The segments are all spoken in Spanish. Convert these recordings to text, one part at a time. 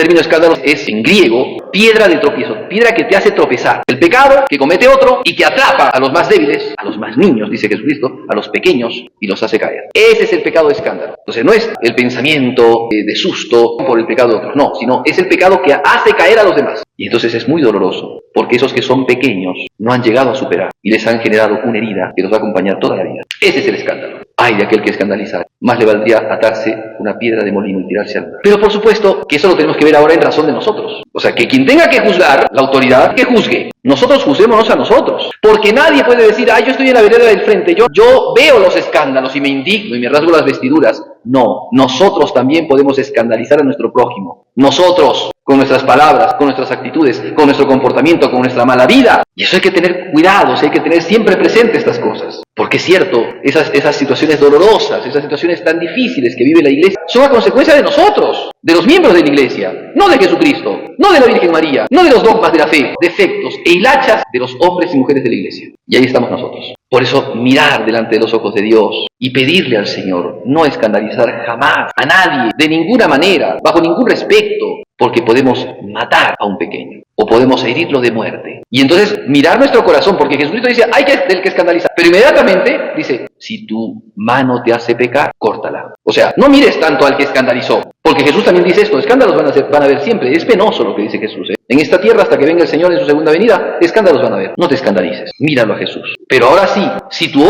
término escándalo es en griego piedra de tropiezo, piedra que te hace tropezar. El pecado que comete otro y te atrapa a los más débiles, a los más niños, dice Jesucristo, a los pequeños y los hace caer. Ese es el pecado de escándalo. Entonces no es el pensamiento de susto por el pecado de otros, no, sino es el pecado que hace caer a los demás. Y entonces es muy doloroso, porque esos que son pequeños no han llegado a superar y les han generado una herida que los va a acompañar toda la vida. Ese es el escándalo. Ay de aquel que escandaliza, más le valdría atarse una piedra de molino y tirarse al mar. Pero por supuesto que eso lo tenemos que ver ahora en razón de nosotros. O sea, que quien tenga que juzgar, la autoridad, que juzgue. Nosotros juzguémonos a nosotros. Porque nadie puede decir, yo estoy en la vereda del frente, yo veo los escándalos y me indigno y me rasgo las vestiduras. No, nosotros también podemos escandalizar a nuestro prójimo. Nosotros, con nuestras palabras, con nuestras actitudes, con nuestro comportamiento, con nuestra mala vida. Y eso hay que tener cuidado, hay que tener siempre presente estas cosas. Porque es cierto, esas situaciones dolorosas, esas situaciones tan difíciles que vive la iglesia, son a consecuencia de nosotros, de los miembros de la iglesia, no de Jesucristo, no de la Virgen María, no de los dogmas de la fe, defectos e hilachas de los hombres y mujeres de la iglesia. Y ahí estamos nosotros. Por eso, mirar delante de los ojos de Dios y pedirle al Señor, no escandalizar jamás a nadie, de ninguna manera, bajo ningún respecto, porque podemos matar a un pequeño, o podemos herirlo de muerte. Y entonces, mirar nuestro corazón, porque Jesucristo dice, hay del que escandalizar, pero inmediatamente dice, si tu mano te hace pecar, córtala. O sea, no mires tanto al que escandalizó, porque Jesús también dice esto, escándalos van a haber siempre, es penoso lo que dice Jesús, ¿eh? En esta tierra, hasta que venga el Señor en su segunda venida, escándalos van a haber, no te escandalices, míralo a Jesús. Pero ahora sí, si tu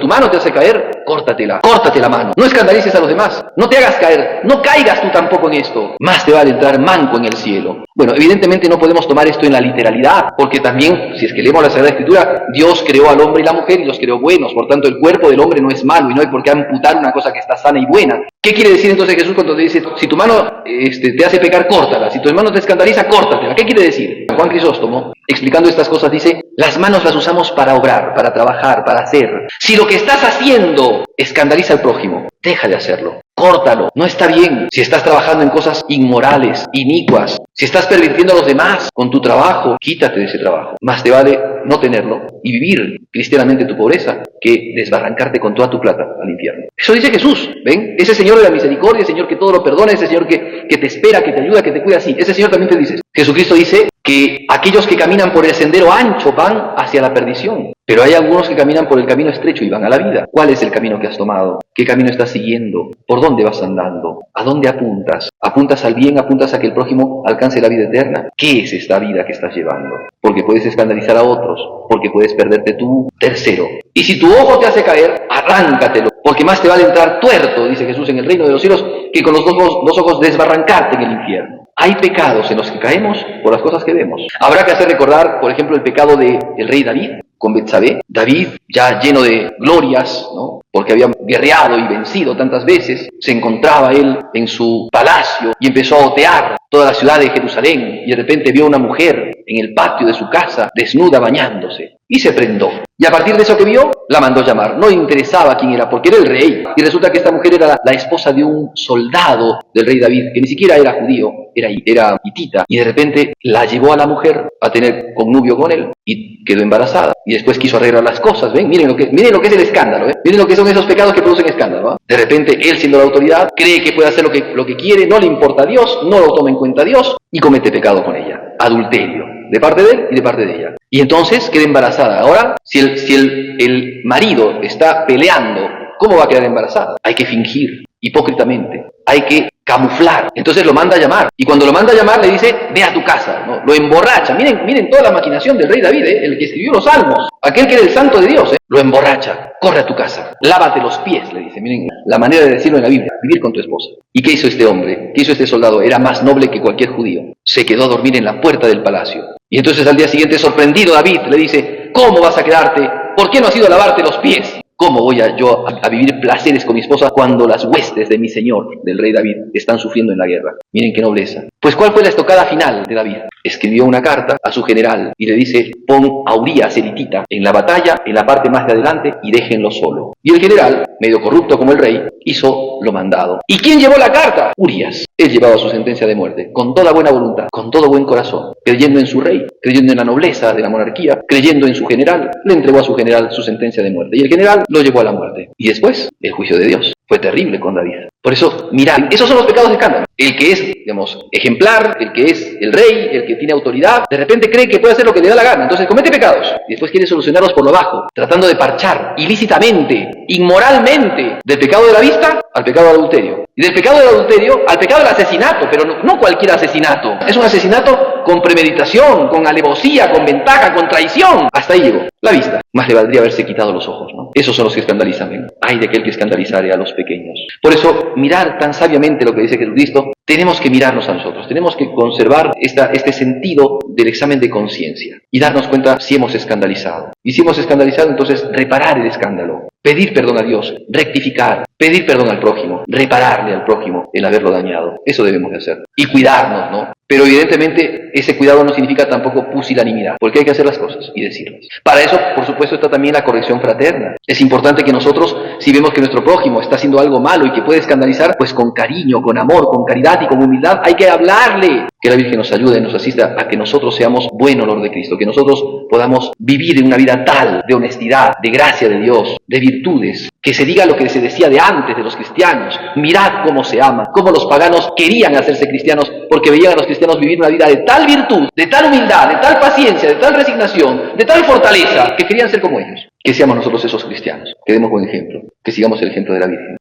mano te hace caer, córtate la mano, no escandalices a los demás, no te hagas caer, no caigas tú tampoco en esto, más te vale entrar manco en el cielo. Bueno, evidentemente no podemos tomar esto en la literalidad, porque también, si es que leemos la Sagrada Escritura, Dios creó al hombre y la mujer y los creó buenos, por tanto el cuerpo del hombre no es malo y no hay por qué amputar una cosa que está sana y buena. ¿Qué quiere decir entonces Jesús cuando te dice, si tu mano te hace pecar, córtala, si tu hermano te escandaliza, córtatela? ¿Qué quiere decir? Juan Crisóstomo, explicando estas cosas, dice, las manos las usamos para obrar, para trabajar, para hacer. Si lo que estás haciendo escandaliza al prójimo, deja de hacerlo. Córtalo, no está bien. Si estás trabajando en cosas inmorales, inicuas, si estás pervirtiendo a los demás con tu trabajo, quítate de ese trabajo. Más te vale no tenerlo y vivir cristianamente tu pobreza que desbarrancarte con toda tu plata al infierno. Eso dice Jesús, ¿ven? Ese Señor de la misericordia, ese Señor que todo lo perdona, ese Señor que te espera, que te ayuda, que te cuida así. Ese Señor también te dice. Jesucristo dice que aquellos que caminan por el sendero ancho van hacia la perdición, pero hay algunos que caminan por el camino estrecho y van a la vida. ¿Cuál es el camino que has tomado? ¿Qué camino estás siguiendo? ¿Por dónde vas andando? ¿A dónde apuntas? ¿Apuntas al bien? ¿Apuntas a que el prójimo alcance la vida eterna? ¿Qué es esta vida que estás llevando? Porque puedes escandalizar a otros, porque puedes perderte tú. Tercero, y si tu ojo te hace caer, arráncatelo, porque más te vale entrar tuerto, dice Jesús, en el reino de los cielos, que con los dos ojos desbarrancarte en el infierno. Hay pecados en los que caemos por las cosas que vemos. Habrá que hacer recordar, por ejemplo, el pecado del rey David con Betsabé. David, ya lleno de glorias, ¿no?, porque había guerreado y vencido tantas veces, se encontraba él en su palacio y empezó a otear toda la ciudad de Jerusalén, y de repente vio una mujer en el patio de su casa, desnuda, bañándose, y se prendó. Y a partir de eso que vio, la mandó llamar. No le interesaba quién era, porque era el rey. Y resulta que esta mujer era la esposa de un soldado del rey David, que ni siquiera era judío, era hitita. Y de repente la llevó a la mujer a tener connubio con él, y quedó embarazada. Y después quiso arreglar las cosas, ¿ven? Miren lo que es el escándalo, ¿eh? Miren lo que son esos pecados que producen escándalo, ¿eh? De repente, él siendo la autoridad, cree que puede hacer lo que quiere, no le importa a Dios, no lo toma en cuenta a Dios, y comete pecado con ella. Adulterio, de parte de él y de parte de ella. Y entonces queda embarazada. Ahora, si el marido está peleando, ¿cómo va a quedar embarazada? Hay que fingir, hipócritamente. Hay que camuflar. Entonces lo manda a llamar. Y cuando lo manda a llamar le dice, ve a tu casa, ¿no? Lo emborracha. Miren toda la maquinación del rey David, el que escribió los salmos. Aquel que era el santo de Dios, lo emborracha. Corre a tu casa. Lávate los pies, le dice. Miren la manera de decirlo en la Biblia. Vivir con tu esposa. ¿Y qué hizo este hombre? ¿Qué hizo este soldado? Era más noble que cualquier judío. Se quedó a dormir en la puerta del palacio. Y entonces al día siguiente, sorprendido, David le dice, ¿cómo vas a quedarte? ¿Por qué no has ido a lavarte los pies? ¿Cómo voy yo a vivir placeres con mi esposa cuando las huestes de mi señor, del rey David, están sufriendo en la guerra? Miren qué nobleza. Pues ¿cuál fue la estocada final de David? Escribió una carta a su general y le dice, pon a Urías el hitita en la batalla, en la parte más de adelante, y déjenlo solo. Y el general, medio corrupto como el rey, hizo lo mandado. ¿Y quién llevó la carta? Urías. Él llevaba su sentencia de muerte, con toda buena voluntad, con todo buen corazón, creyendo en su rey, creyendo en la nobleza de la monarquía, creyendo en su general, le entregó a su general su sentencia de muerte. Y el general lo llevó a la muerte. Y después, el juicio de Dios. Fue terrible con David. Por eso, mirad, esos son los pecados de escándalo. El que es, digamos, ejemplar, el que es el rey, el que tiene autoridad, de repente cree que puede hacer lo que le da la gana, entonces comete pecados y después quiere solucionarlos por lo bajo, tratando de parchar ilícitamente, inmoralmente, del pecado de la vista al pecado del adulterio. Y del pecado del adulterio al pecado del asesinato, pero no cualquier asesinato. Es un asesinato con premeditación, con alevosía, con ventaja, con traición. Hasta ahí llegó. La vista. Más le valdría haberse quitado los ojos, ¿no? Esos son los que escandalizan. ¿Ven? Ay de aquel que escandalizare a los pequeños. Por eso, mirar tan sabiamente lo que dice Jesucristo, tenemos que mirarnos a nosotros. Tenemos que conservar este sentido del examen de conciencia y darnos cuenta si hemos escandalizado. Y si hemos escandalizado, entonces reparar el escándalo. Pedir perdón a Dios, rectificar, pedir perdón al prójimo, repararle al prójimo el haberlo dañado. Eso debemos de hacer. Y cuidarnos, ¿no? Pero evidentemente ese cuidado no significa tampoco pusilanimidad, porque hay que hacer las cosas y decirlas. Para eso, por supuesto, está también la corrección fraterna. Es importante que nosotros, si vemos que nuestro prójimo está haciendo algo malo y que puede escandalizar, pues con cariño, con amor, con caridad y con humildad, hay que hablarle. Que la Virgen nos ayude y nos asista a que nosotros seamos buen olor de Cristo, que nosotros podamos vivir en una vida tal de honestidad, de gracia de Dios, de virtudes, que se diga lo que se decía de antes de los cristianos. Mirad cómo se ama, cómo los paganos querían hacerse cristianos porque veían a los cristianos vivir una vida de tal virtud, de tal humildad, de tal paciencia, de tal resignación, de tal fortaleza, que querían ser como ellos. Que seamos nosotros esos cristianos, que demos buen ejemplo, que sigamos el ejemplo de la Virgen.